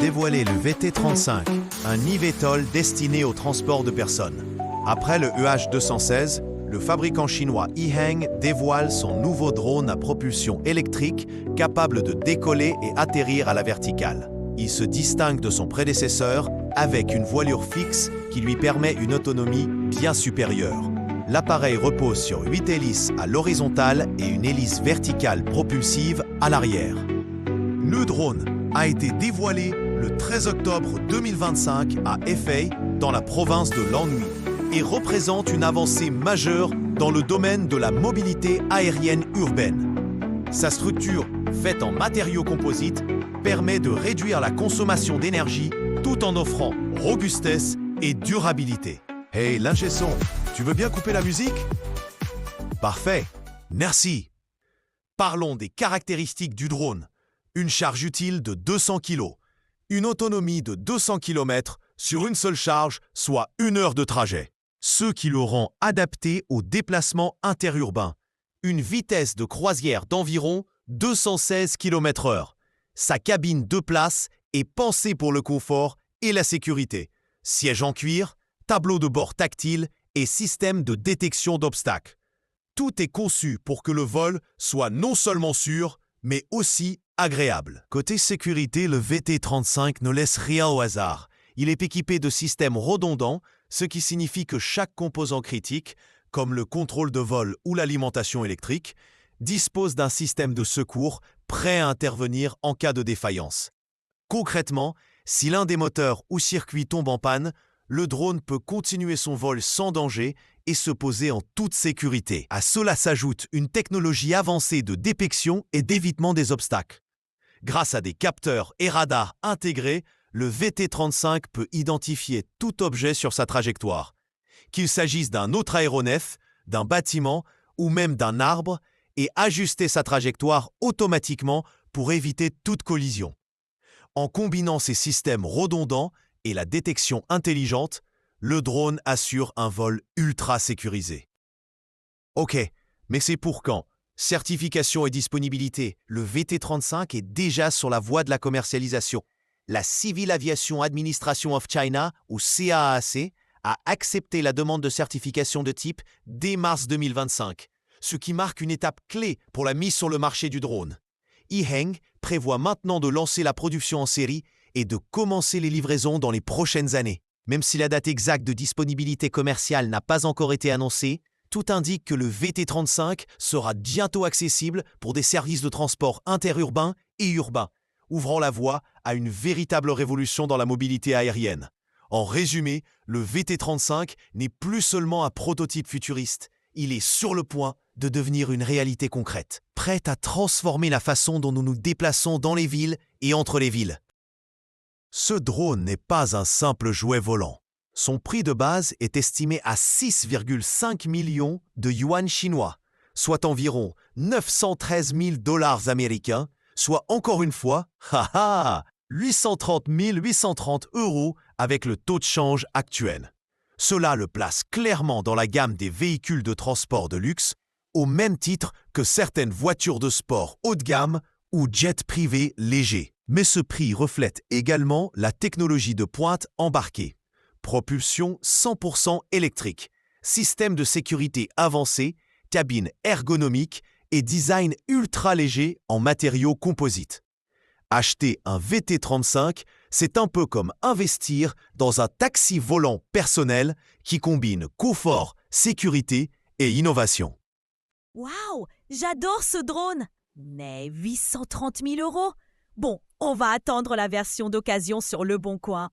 dévoilé le VT-35, un eVTOL destiné au transport de personnes. Après le EH216, le fabricant chinois Ehang dévoile son nouveau drone à propulsion électrique capable de décoller et atterrir à la verticale. Il se distingue de son prédécesseur avec une voilure fixe qui lui permet une autonomie bien supérieure. L'appareil repose sur 8 hélices à l'horizontale et une hélice verticale propulsive à l'arrière. Le drone a été dévoilé le 13 octobre 2025 à Hefei, dans la province de l'Anhui, et représente une avancée majeure dans le domaine de la mobilité aérienne urbaine. Sa structure, faite en matériaux composites, permet de réduire la consommation d'énergie tout en offrant robustesse et durabilité. Hey, l'ingé son, tu veux bien couper la musique? Parfait, merci. Parlons des caractéristiques du drone. Une charge utile de 200 kg, une autonomie de 200 km sur une seule charge, soit 1 heure de trajet. Ce qui le rend adapté aux déplacements interurbains. Une vitesse de croisière d'environ 216 km/h. Sa cabine 2 places est pensée pour le confort et la sécurité. Siège en cuir, tableau de bord tactile et système de détection d'obstacles. Tout est conçu pour que le vol soit non seulement sûr, mais aussi agréable. Côté sécurité, le VT-35 ne laisse rien au hasard. Il est équipé de systèmes redondants, ce qui signifie que chaque composant critique, comme le contrôle de vol ou l'alimentation électrique, dispose d'un système de secours prêt à intervenir en cas de défaillance. Concrètement, si l'un des moteurs ou circuits tombe en panne, le drone peut continuer son vol sans danger et se poser en toute sécurité. À cela s'ajoute une technologie avancée de détection et d'évitement des obstacles. Grâce à des capteurs et radars intégrés, le VT-35 peut identifier tout objet sur sa trajectoire. Qu'il s'agisse d'un autre aéronef, d'un bâtiment ou même d'un arbre, et ajuster sa trajectoire automatiquement pour éviter toute collision. En combinant ces systèmes redondants et la détection intelligente, le drone assure un vol ultra sécurisé. Ok, mais c'est pour quand? Certification et disponibilité. Le VT-35 est déjà sur la voie de la commercialisation. La Civil Aviation Administration of China, ou CAAC, a accepté la demande de certification de type dès mars 2025, ce qui marque une étape clé pour la mise sur le marché du drone. Ehang prévoit maintenant de lancer la production en série et de commencer les livraisons dans les prochaines années. Même si la date exacte de disponibilité commerciale n'a pas encore été annoncée, tout indique que le VT-35 sera bientôt accessible pour des services de transport interurbains et urbains, ouvrant la voie à une véritable révolution dans la mobilité aérienne. En résumé, le VT-35 n'est plus seulement un prototype futuriste, il est sur le point de devenir une réalité concrète, prête à transformer la façon dont nous nous déplaçons dans les villes et entre les villes. Ce drone n'est pas un simple jouet volant. Son prix de base est estimé à 6,5 millions de yuan chinois, soit environ 913 000 dollars américains, soit encore une fois, 830 830 € avec le taux de change actuel. Cela le place clairement dans la gamme des véhicules de transport de luxe, au même titre que certaines voitures de sport haut de gamme ou jets privés légers. Mais ce prix reflète également la technologie de pointe embarquée. Propulsion 100% électrique, système de sécurité avancé, cabine ergonomique et design ultra léger en matériaux composites. Acheter un VT-35, c'est un peu comme investir dans un taxi volant personnel qui combine confort, sécurité et innovation. Waouh, j'adore ce drone! Mais 830 000 €? Bon, on va attendre la version d'occasion sur Le Bon Coin.